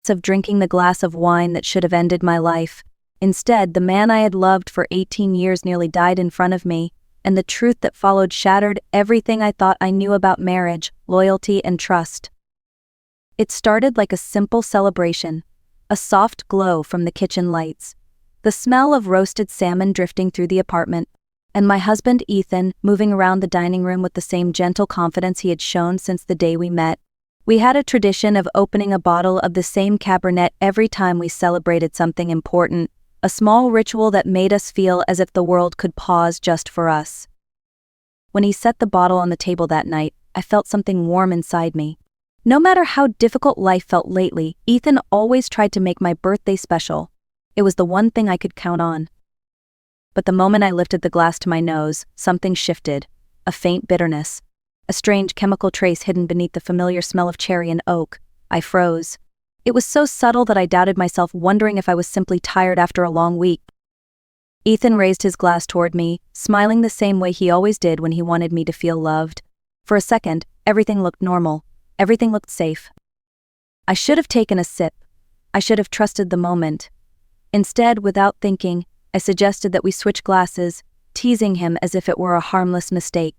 of drinking the glass of wine that should have ended my life. Instead, the man I had loved for 18 years nearly died in front of me, and the truth that followed shattered everything I thought I knew about marriage, loyalty, and trust. It started like a simple celebration, a soft glow from the kitchen lights, the smell of roasted salmon drifting through the apartment, and my husband Ethan moving around the dining room with the same gentle confidence he had shown since the day we met. We had a tradition of opening a bottle of the same Cabernet every time we celebrated something important, a small ritual that made us feel as if the world could pause just for us. When he set the bottle on the table that night, I felt something warm inside me. No matter how difficult life felt lately, Ethan always tried to make my birthday special. It was the one thing I could count on. But the moment I lifted the glass to my nose, something shifted. A faint bitterness. A strange chemical trace hidden beneath the familiar smell of cherry and oak. I froze. It was so subtle that I doubted myself, wondering if I was simply tired after a long week. Ethan raised his glass toward me, smiling the same way he always did when he wanted me to feel loved. For a second, everything looked normal. Everything looked safe. I should have taken a sip. I should have trusted the moment. Instead, without thinking, I suggested that we switch glasses, teasing him as if it were a harmless mistake.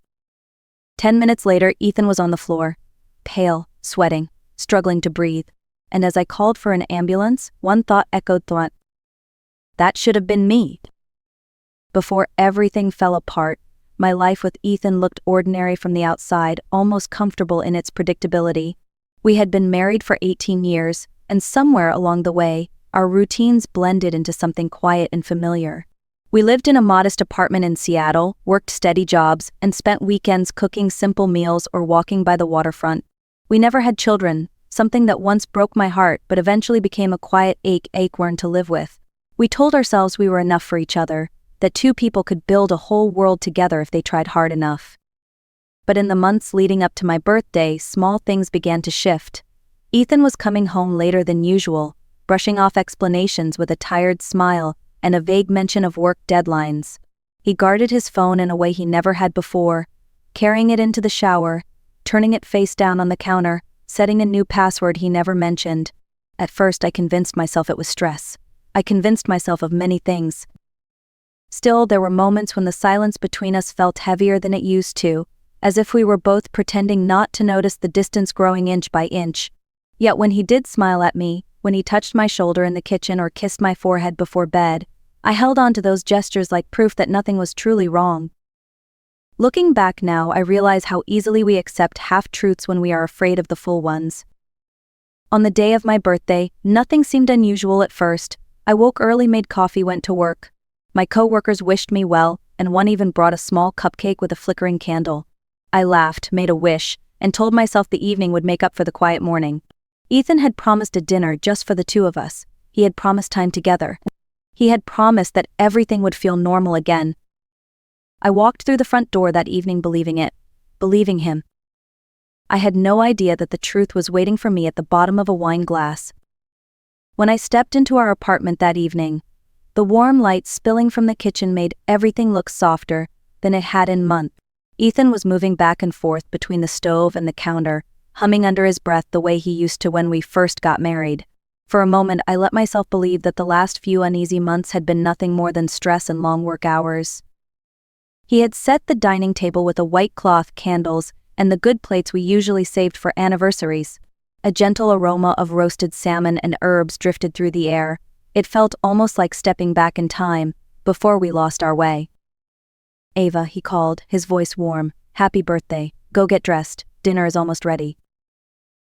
10 minutes later, Ethan was on the floor, pale, sweating, struggling to breathe. And as I called for an ambulance, one thought echoed thought. That should have been me. Before everything fell apart, my life with Ethan looked ordinary from the outside, almost comfortable in its predictability. We had been married for 18 years, and somewhere along the way, our routines blended into something quiet and familiar. We lived in a modest apartment in Seattle, worked steady jobs, and spent weekends cooking simple meals or walking by the waterfront. We never had children, something that once broke my heart but eventually became a quiet ache-worn to live with. We told ourselves we were enough for each other, that two people could build a whole world together if they tried hard enough. But in the months leading up to my birthday, small things began to shift. Ethan was coming home later than usual, brushing off explanations with a tired smile and a vague mention of work deadlines. He guarded his phone in a way he never had before, carrying it into the shower, turning it face down on the counter, setting a new password he never mentioned. At first, I convinced myself it was stress. I convinced myself of many things. Still, there were moments when the silence between us felt heavier than it used to, as if we were both pretending not to notice the distance growing inch by inch. Yet when he did smile at me, when he touched my shoulder in the kitchen or kissed my forehead before bed, I held on to those gestures like proof that nothing was truly wrong. Looking back now, I realize how easily we accept half-truths when we are afraid of the full ones. On the day of my birthday, nothing seemed unusual at first. I woke early, made coffee, went to work. My co-workers wished me well, and one even brought a small cupcake with a flickering candle. I laughed, made a wish, and told myself the evening would make up for the quiet morning. Ethan had promised a dinner just for the two of us. He had promised time together. He had promised that everything would feel normal again. I walked through the front door that evening believing it, believing him. I had no idea that the truth was waiting for me at the bottom of a wine glass. When I stepped into our apartment that evening, the warm light spilling from the kitchen made everything look softer than it had in months. Ethan was moving back and forth between the stove and the counter, humming under his breath the way he used to when we first got married. For a moment, I let myself believe that the last few uneasy months had been nothing more than stress and long work hours. He had set the dining table with a white cloth, candles, and the good plates we usually saved for anniversaries. A gentle aroma of roasted salmon and herbs drifted through the air. It felt almost like stepping back in time, before we lost our way. "Ava," he called, his voice warm. "Happy birthday. Go get dressed. Dinner is almost ready."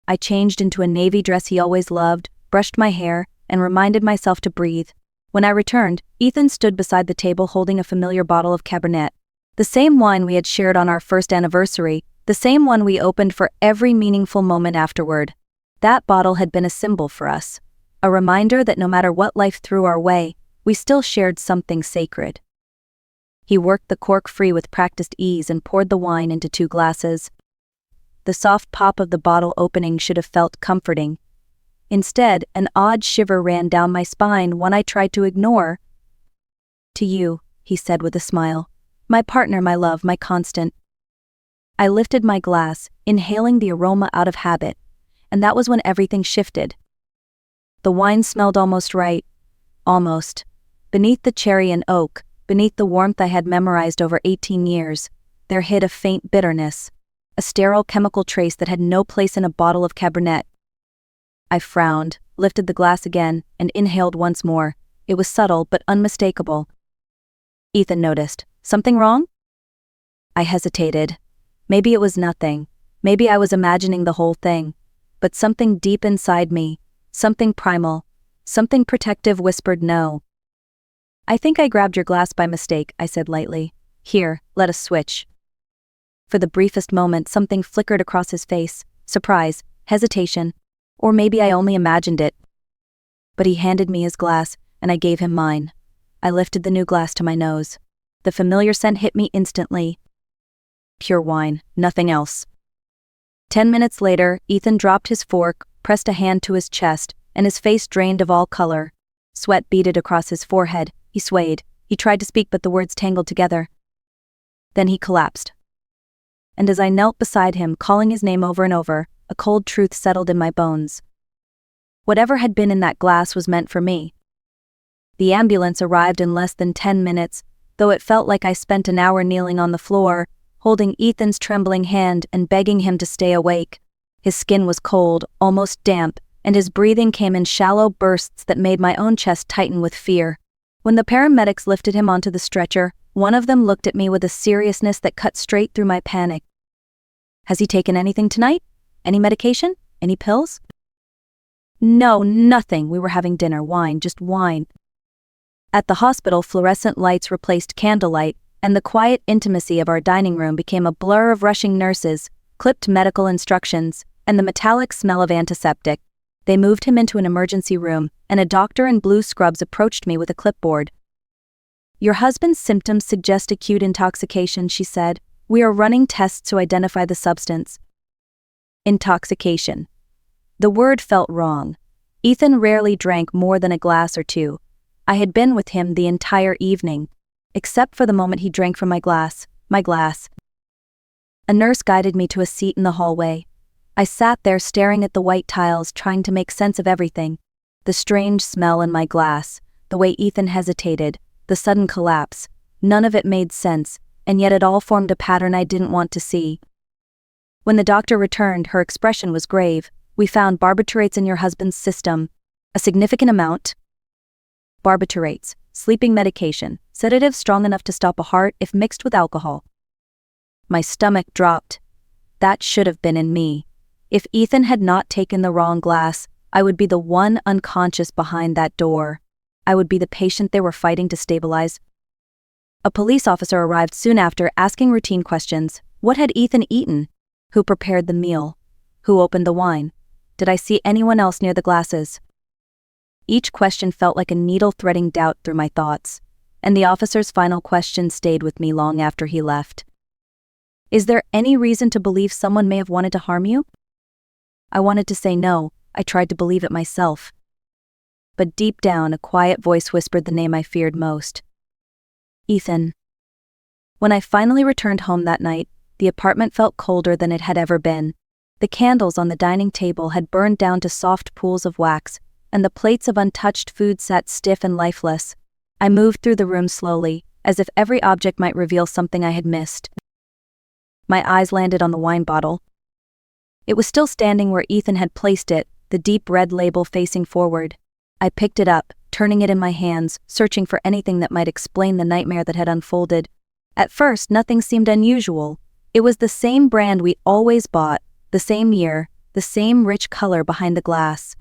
I changed into a navy dress he always loved, brushed my hair, and reminded myself to breathe. When I returned, Ethan stood beside the table holding a familiar bottle of Cabernet. The same wine we had shared on our first anniversary, the same one we opened for every meaningful moment afterward. That bottle had been a symbol for us, a reminder that no matter what life threw our way, we still shared something sacred. He worked the cork free with practiced ease and poured the wine into 2 glasses. The soft pop of the bottle opening should have felt comforting. Instead, an odd shiver ran down my spine, one I tried to ignore. "To you," he said with a smile. "My partner, my love, my constant." I lifted my glass, inhaling the aroma out of habit, and that was when everything shifted. The wine smelled almost right. Almost. Beneath the cherry and oak, beneath the warmth I had memorized over 18 years, there hid a faint bitterness, a sterile chemical trace that had no place in a bottle of Cabernet. I frowned, lifted the glass again, and inhaled once more. It was subtle but unmistakable. Ethan noticed. Something wrong? I hesitated. Maybe it was nothing. Maybe I was imagining the whole thing. But something deep inside me, something primal, something protective whispered no. I think I grabbed your glass by mistake, I said lightly. Here, let us switch. For the briefest moment, something flickered across his face. Surprise, hesitation, or maybe I only imagined it. But he handed me his glass, and I gave him mine. I lifted the new glass to my nose. The familiar scent hit me instantly. Pure wine, nothing else. 10 minutes later, Ethan dropped his fork, pressed a hand to his chest, and his face drained of all color. Sweat beaded across his forehead. He swayed. He tried to speak, but the words tangled together. Then he collapsed. And as I knelt beside him, calling his name over and over, a cold truth settled in my bones. Whatever had been in that glass was meant for me. The ambulance arrived in less than 10 minutes, though it felt like I spent an hour kneeling on the floor, holding Ethan's trembling hand and begging him to stay awake. His skin was cold, almost damp, and his breathing came in shallow bursts that made my own chest tighten with fear. When the paramedics lifted him onto the stretcher, one of them looked at me with a seriousness that cut straight through my panic. Has he taken anything tonight? Any medication? Any pills? No, nothing. We were having dinner, wine, just wine. At the hospital, fluorescent lights replaced candlelight, and the quiet intimacy of our dining room became a blur of rushing nurses, clipped medical instructions, and the metallic smell of antiseptic. They moved him into an emergency room, and a doctor in blue scrubs approached me with a clipboard. Your husband's symptoms suggest acute intoxication, she said. We are running tests to identify the substance. Intoxication. The word felt wrong. Ethan rarely drank more than a glass or two. I had been with him the entire evening, except for the moment he drank from my glass. A nurse guided me to a seat in the hallway. I sat there staring at the white tiles, trying to make sense of everything. The strange smell in my glass, the way Ethan hesitated, the sudden collapse. None of it made sense, and yet it all formed a pattern I didn't want to see. When the doctor returned, her expression was grave. We found barbiturates in your husband's system. A significant amount. Barbiturates, sleeping medication, sedative strong enough to stop a heart if mixed with alcohol. My stomach dropped. That should have been in me. If Ethan had not taken the wrong glass, I would be the one unconscious behind that door. I would be the patient they were fighting to stabilize. A police officer arrived soon after, asking routine questions. What had Ethan eaten? Who prepared the meal? Who opened the wine? Did I see anyone else near the glasses? Each question felt like a needle threading doubt through my thoughts, and the officer's final question stayed with me long after he left. Is there any reason to believe someone may have wanted to harm you? I wanted to say no. I tried to believe it myself. But deep down, a quiet voice whispered the name I feared most. Ethan. When I finally returned home that night, the apartment felt colder than it had ever been. The candles on the dining table had burned down to soft pools of wax, and the plates of untouched food sat stiff and lifeless. I moved through the room slowly, as if every object might reveal something I had missed. My eyes landed on the wine bottle. It was still standing where Ethan had placed it, the deep red label facing forward. I picked it up, turning it in my hands, searching for anything that might explain the nightmare that had unfolded. At first, nothing seemed unusual. It was the same brand we always bought, the same year, the same rich color behind the glass.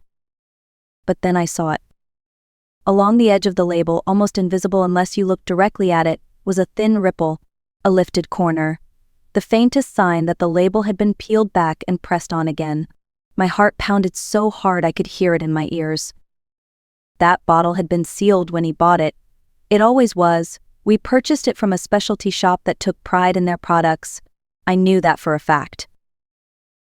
But then I saw it. Along the edge of the label, almost invisible unless you looked directly at it, was a thin ripple, a lifted corner. The faintest sign that the label had been peeled back and pressed on again. My heart pounded so hard I could hear it in my ears. That bottle had been sealed when he bought it. It always was. We purchased it from a specialty shop that took pride in their products. I knew that for a fact.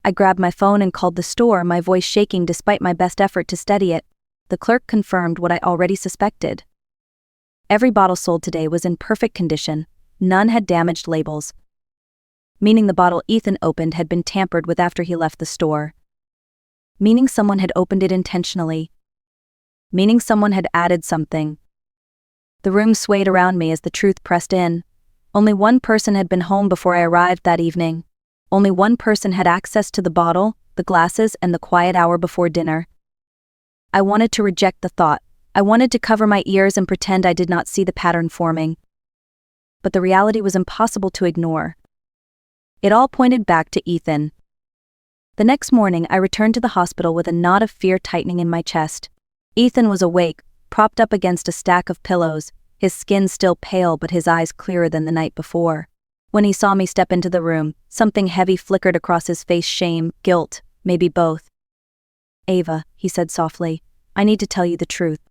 I grabbed my phone and called the store, my voice shaking despite my best effort to steady it. The clerk confirmed what I already suspected. Every bottle sold today was in perfect condition. None had damaged labels. Meaning the bottle Ethan opened had been tampered with after he left the store. Meaning someone had opened it intentionally. meaning someone had added something. The room swayed around me as the truth pressed in. Only one person had been home before I arrived that evening. Only one person had access to the bottle, the glasses, and the quiet hour before dinner. I wanted to reject the thought. I wanted to cover my ears and pretend I did not see the pattern forming. But the reality was impossible to ignore. It all pointed back to Ethan. The next morning, I returned to the hospital with a knot of fear tightening in my chest. Ethan was awake, propped up against a stack of pillows, his skin still pale but his eyes clearer than the night before. When he saw me step into the room, something heavy flickered across his face. Shame, guilt, maybe both. "Ava," he said softly, "I need to tell you the truth."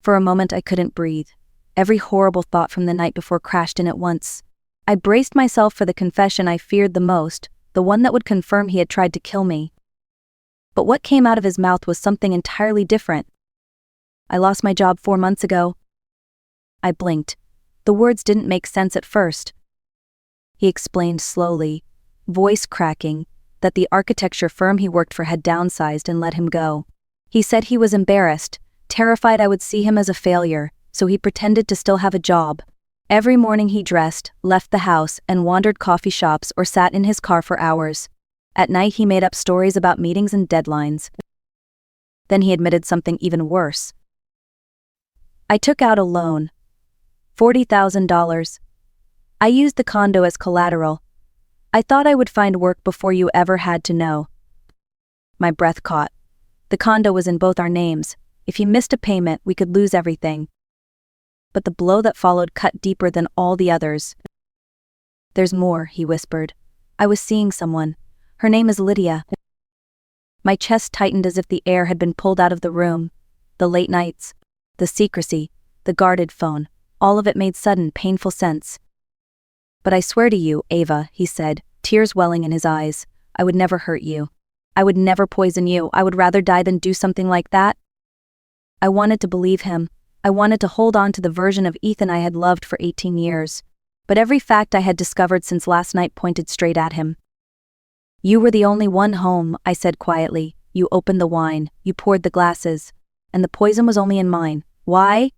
For a moment I couldn't breathe. Every horrible thought from the night before crashed in at once. I braced myself for the confession I feared the most, the one that would confirm he had tried to kill me. But what came out of his mouth was something entirely different. "I lost my job 4 months ago." I blinked. The words didn't make sense at first. He explained slowly, voice cracking, that the architecture firm he worked for had downsized and let him go. He said he was embarrassed, terrified I would see him as a failure, so he pretended to still have a job. Every morning he dressed, left the house, and wandered coffee shops or sat in his car for hours. At night he made up stories about meetings and deadlines. Then he admitted something even worse. "I took out a loan. $40,000. I used the condo as collateral. I thought I would find work before you ever had to know." My breath caught. The condo was in both our names. If he missed a payment, we could lose everything. But the blow that followed cut deeper than all the others. "There's more," he whispered. "I was seeing someone. Her name is Lydia." My chest tightened as if the air had been pulled out of the room. The late nights, the secrecy, the guarded phone, all of it made sudden, painful sense. "But I swear to you, Ava," he said, tears welling in his eyes, "I would never hurt you. I would never poison you. I would rather die than do something like that." I wanted to believe him. I wanted to hold on to the version of Ethan I had loved for 18 years. But every fact I had discovered since last night pointed straight at him. "You were the only one home," I said quietly. "You opened the wine, you poured the glasses, and the poison was only in mine. Why?"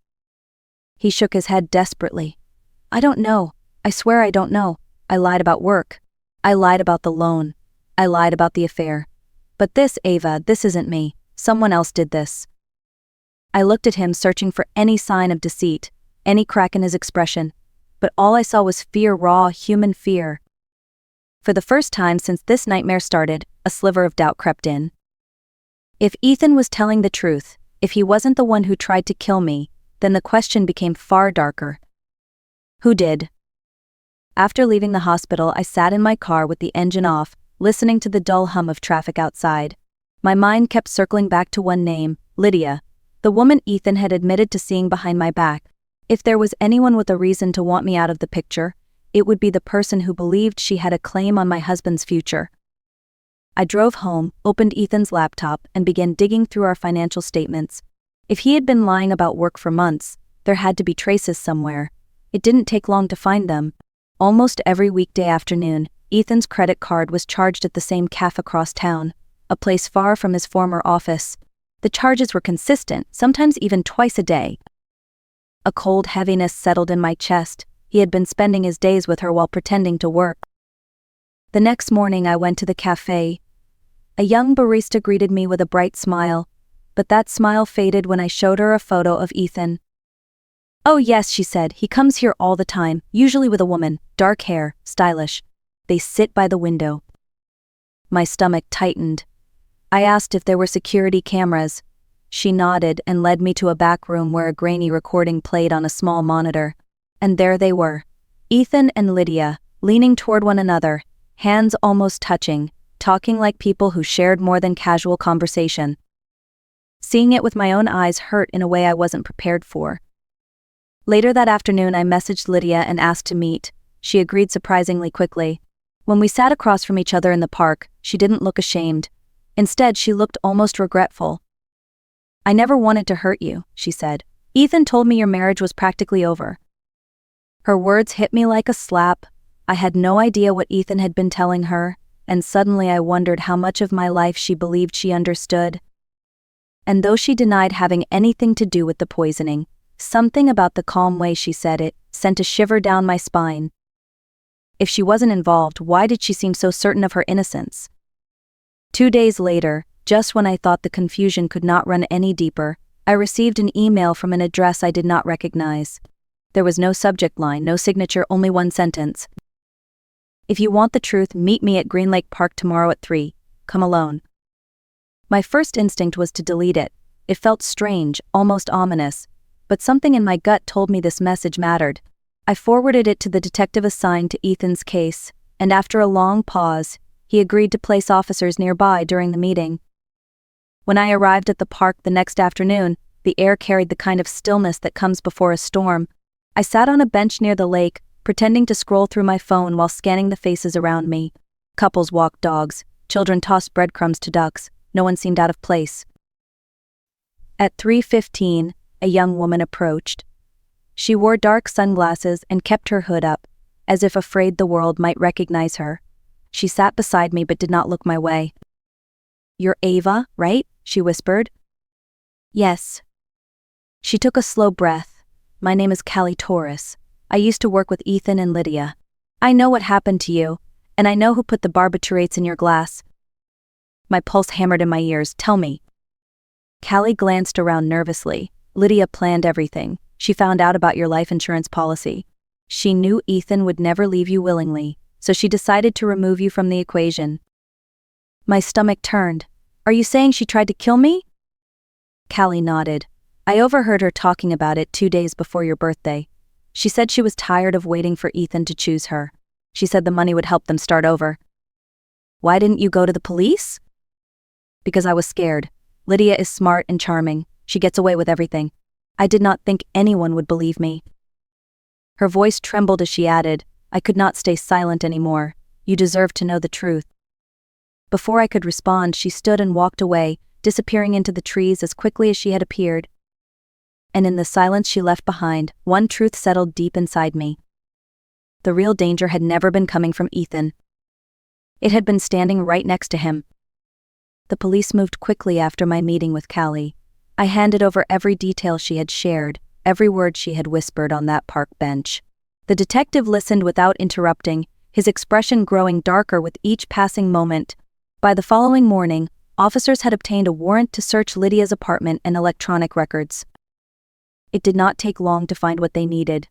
He shook his head desperately. "I don't know. I swear I don't know. I lied about work. I lied about the loan. I lied about the affair. But this, Ava, this isn't me. Someone else did this." I looked at him, searching for any sign of deceit, any crack in his expression, but all I saw was fear, raw, human fear. For the first time since this nightmare started, a sliver of doubt crept in. If Ethan was telling the truth, if he wasn't the one who tried to kill me, then the question became far darker. Who did? After leaving the hospital, I sat in my car with the engine off, listening to the dull hum of traffic outside. My mind kept circling back to one name, Lydia, the woman Ethan had admitted to seeing behind my back. If there was anyone with a reason to want me out of the picture, it would be the person who believed she had a claim on my husband's future. I drove home, opened Ethan's laptop, and began digging through our financial statements. If he had been lying about work for months, there had to be traces somewhere. It didn't take long to find them. Almost every weekday afternoon, Ethan's credit card was charged at the same cafe across town, a place far from his former office. The charges were consistent, sometimes even twice a day. A cold heaviness settled in my chest. He had been spending his days with her while pretending to work. The next morning I went to the cafe. A young barista greeted me with a bright smile, but that smile faded when I showed her a photo of Ethan. "Oh yes," she said, "he comes here all the time, usually with a woman, dark hair, stylish. They sit by the window." My stomach tightened. I asked if there were security cameras. She nodded and led me to a back room where a grainy recording played on a small monitor. And there they were, Ethan and Lydia, leaning toward one another, hands almost touching, talking like people who shared more than casual conversation. Seeing it with my own eyes hurt in a way I wasn't prepared for. Later that afternoon I messaged Lydia and asked to meet. She agreed surprisingly quickly. When we sat across from each other in the park, she didn't look ashamed. Instead, she looked almost regretful. "I never wanted to hurt you," she said. "Ethan told me your marriage was practically over." Her words hit me like a slap. I had no idea what Ethan had been telling her, and suddenly I wondered how much of my life she believed she understood. and though she denied having anything to do with the poisoning, something about the calm way she said it sent a shiver down my spine. If she wasn't involved, why did she seem so certain of her innocence? 2 days later, just when I thought the confusion could not run any deeper, I received an email from an address I did not recognize. There was no subject line, no signature, only one sentence. If you want the truth, meet me at Green Lake Park tomorrow at 3. Come alone. My first instinct was to delete it. It felt strange, almost ominous, but something in my gut told me this message mattered. I forwarded it to the detective assigned to Ethan's case, and after a long pause, he agreed to place officers nearby during the meeting. When I arrived at the park the next afternoon, the air carried the kind of stillness that comes before a storm. I sat on a bench near the lake, pretending to scroll through my phone while scanning the faces around me. Couples walked dogs, children tossed breadcrumbs to ducks. No one seemed out of place. At 3:15, a young woman approached. She wore dark sunglasses and kept her hood up, as if afraid the world might recognize her. She sat beside me but did not look my way. "You're Ava, right?" she whispered. "Yes." She took a slow breath. "My name is Callie Torres. I used to work with Ethan and Lydia. I know what happened to you, and I know who put the barbiturates in your glass." My pulse hammered in my ears. "Tell me." Callie glanced around nervously. "Lydia planned everything. She found out about your life insurance policy. She knew Ethan would never leave you willingly, so she decided to remove you from the equation." My stomach turned. "Are you saying she tried to kill me?" Callie nodded. "I overheard her talking about it 2 days before your birthday. She said she was tired of waiting for Ethan to choose her. She said the money would help them start over." "Why didn't you go to the police?" "Because I was scared. Lydia is smart and charming. She gets away with everything. I did not think anyone would believe me." Her voice trembled as she added, "I could not stay silent anymore. You deserve to know the truth." Before I could respond, she stood and walked away, disappearing into the trees as quickly as she had appeared. And in the silence she left behind, one truth settled deep inside me. The real danger had never been coming from Ethan. It had been standing right next to him. The police moved quickly after my meeting with Callie. I handed over every detail she had shared, every word she had whispered on that park bench. The detective listened without interrupting, his expression growing darker with each passing moment. By the following morning, officers had obtained a warrant to search Lydia's apartment and electronic records. It did not take long to find what they needed.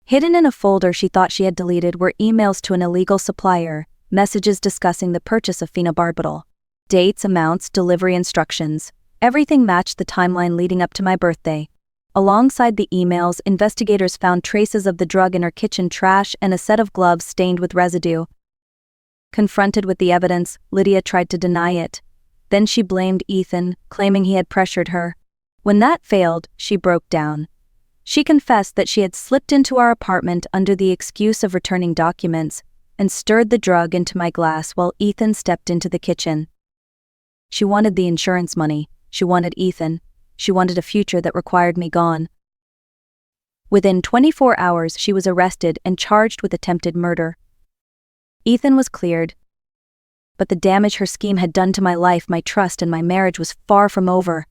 Hidden in a folder she thought she had deleted were emails to an illegal supplier, messages discussing the purchase of phenobarbital. Dates, amounts, delivery instructions. Everything matched the timeline leading up to my birthday. Alongside the emails, investigators found traces of the drug in her kitchen trash and a set of gloves stained with residue. Confronted with the evidence, Lydia tried to deny it. Then she blamed Ethan, claiming he had pressured her. When that failed, she broke down. She confessed that she had slipped into our apartment under the excuse of returning documents and stirred the drug into my glass while Ethan stepped into the kitchen. She wanted the insurance money. She wanted Ethan. She wanted a future that required me gone. Within 24 hours, she was arrested and charged with attempted murder. Ethan was cleared. But the damage her scheme had done to my life, my trust, and my marriage was far from over.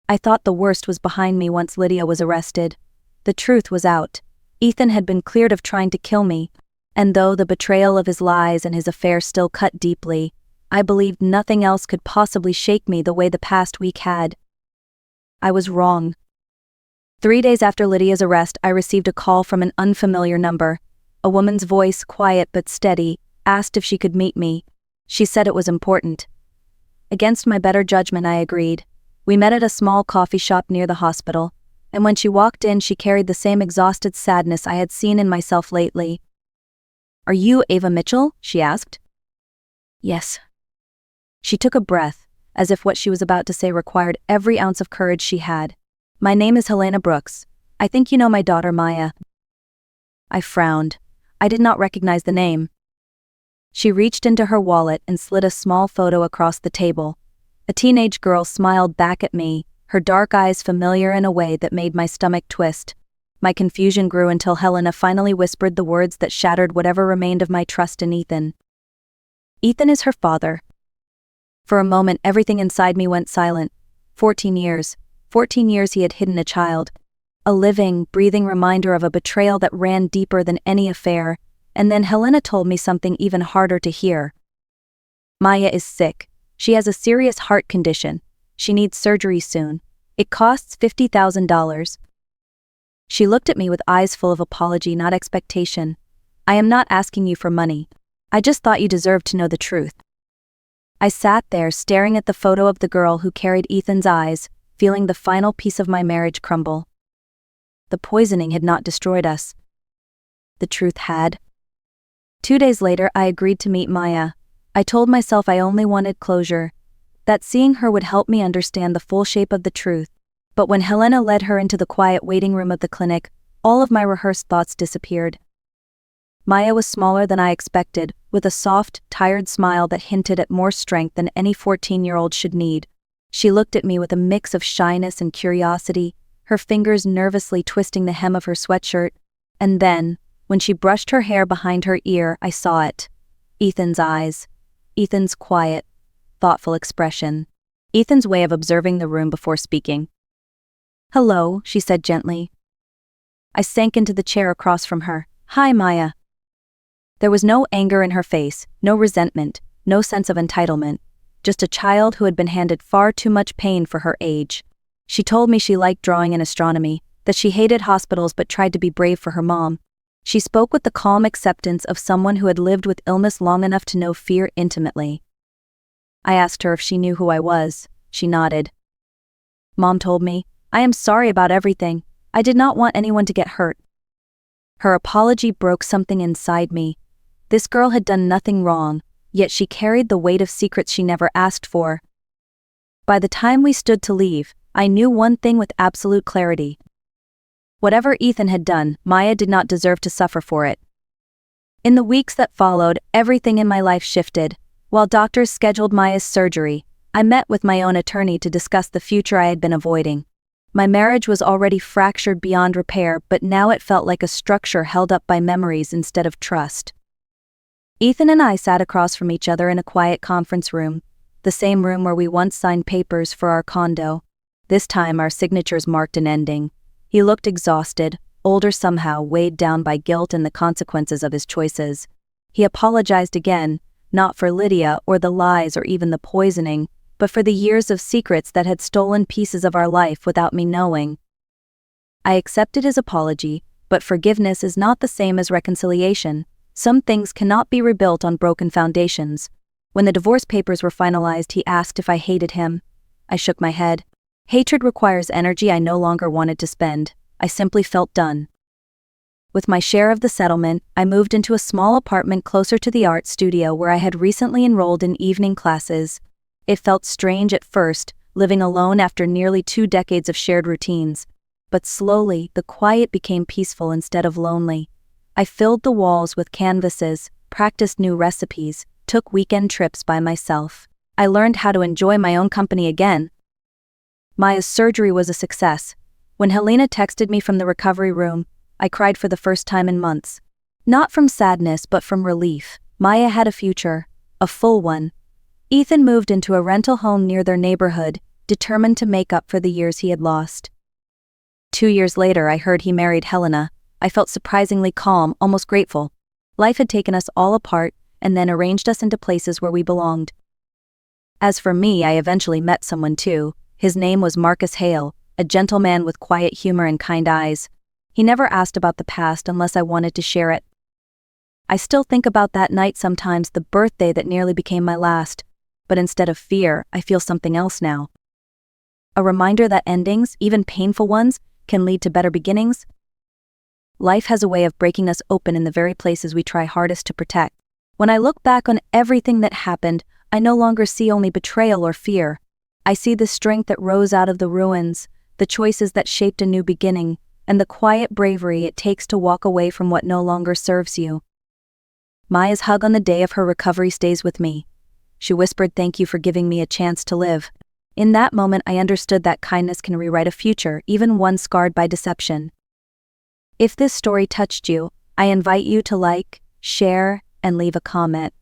I thought the worst was behind me once Lydia was arrested. The truth was out. Ethan had been cleared of trying to kill me, and though the betrayal of his lies and his affair still cut deeply, I believed nothing else could possibly shake me the way the past week had. I was wrong. 3 days after Lydia's arrest, I received a call from an unfamiliar number. A woman's voice, quiet but steady, asked if she could meet me. She said it was important. Against my better judgment, I agreed. We met at a small coffee shop near the hospital, and when she walked in, she carried the same exhausted sadness I had seen in myself lately. "Are you Ava Mitchell?" she asked. "Yes." She took a breath, as if what she was about to say required every ounce of courage she had. "My name is Helena Brooks. I think you know my daughter Maya." I frowned. I did not recognize the name. She reached into her wallet and slid a small photo across the table. A teenage girl smiled back at me, her dark eyes familiar in a way that made my stomach twist. My confusion grew until Helena finally whispered the words that shattered whatever remained of my trust in Ethan. "Ethan is her father." For a moment, everything inside me went silent. 14 years. 14 years he had hidden a child. A living, breathing reminder of a betrayal that ran deeper than any affair. And then Helena told me something even harder to hear. Maya is sick. She has a serious heart condition. She needs surgery soon. It costs $50,000. She looked at me with eyes full of apology, not expectation. I am not asking you for money. I just thought you deserved to know the truth. I sat there staring at the photo of the girl who carried Ethan's eyes, feeling the final piece of my marriage crumble. The poisoning had not destroyed us. The truth had. 2 days later, I agreed to meet Maya. I told myself I only wanted closure, that seeing her would help me understand the full shape of the truth. But when Helena led her into the quiet waiting room of the clinic, all of my rehearsed thoughts disappeared. Maya was smaller than I expected, with a soft, tired smile that hinted at more strength than any 14-year-old should need. She looked at me with a mix of shyness and curiosity, her fingers nervously twisting the hem of her sweatshirt. And then, when she brushed her hair behind her ear, I saw it. Ethan's eyes. Ethan's quiet, thoughtful expression. Ethan's way of observing the room before speaking. "Hello," she said gently. I sank into the chair across from her. "Hi, Maya." There was no anger in her face, no resentment, no sense of entitlement, just a child who had been handed far too much pain for her age. She told me she liked drawing and astronomy, that she hated hospitals but tried to be brave for her mom. She spoke with the calm acceptance of someone who had lived with illness long enough to know fear intimately. I asked her if she knew who I was. She nodded. "Mom told me. I am sorry about everything. I did not want anyone to get hurt." Her apology broke something inside me. This girl had done nothing wrong, yet she carried the weight of secrets she never asked for. By the time we stood to leave, I knew one thing with absolute clarity. Whatever Ethan had done, Maya did not deserve to suffer for it. In the weeks that followed, everything in my life shifted. While doctors scheduled Maya's surgery, I met with my own attorney to discuss the future I had been avoiding. My marriage was already fractured beyond repair, but now it felt like a structure held up by memories instead of trust. Ethan and I sat across from each other in a quiet conference room, the same room where we once signed papers for our condo. This time our signatures marked an ending. He looked exhausted, older somehow, weighed down by guilt and the consequences of his choices. He apologized again, not for Lydia or the lies or even the poisoning, but for the years of secrets that had stolen pieces of our life without me knowing. I accepted his apology, but forgiveness is not the same as reconciliation. Some things cannot be rebuilt on broken foundations. When the divorce papers were finalized, he asked if I hated him. I shook my head. Hatred requires energy I no longer wanted to spend. I simply felt done. With my share of the settlement, I moved into a small apartment closer to the art studio where I had recently enrolled in evening classes. It felt strange at first, living alone after nearly 2 decades of shared routines. But slowly, the quiet became peaceful instead of lonely. I filled the walls with canvases, practiced new recipes, took weekend trips by myself. I learned how to enjoy my own company again. Maya's surgery was a success. When Helena texted me from the recovery room, I cried for the first time in months. Not from sadness, but from relief. Maya had a future, a full one. Ethan moved into a rental home near their neighborhood, determined to make up for the years he had lost. 2 years later, I heard he married Helena. I felt surprisingly calm, almost grateful. Life had taken us all apart, and then arranged us into places where we belonged. As for me, I eventually met someone too. His name was Marcus Hale, a gentleman with quiet humor and kind eyes. He never asked about the past unless I wanted to share it. I still think about that night sometimes, the birthday that nearly became my last. But instead of fear, I feel something else now. A reminder that endings, even painful ones, can lead to better beginnings. Life has a way of breaking us open in the very places we try hardest to protect. When I look back on everything that happened, I no longer see only betrayal or fear. I see the strength that rose out of the ruins, the choices that shaped a new beginning, and the quiet bravery it takes to walk away from what no longer serves you. Maya's hug on the day of her recovery stays with me. She whispered, "Thank you for giving me a chance to live." In that moment, I understood that kindness can rewrite a future, even one scarred by deception. If this story touched you, I invite you to like, share, and leave a comment.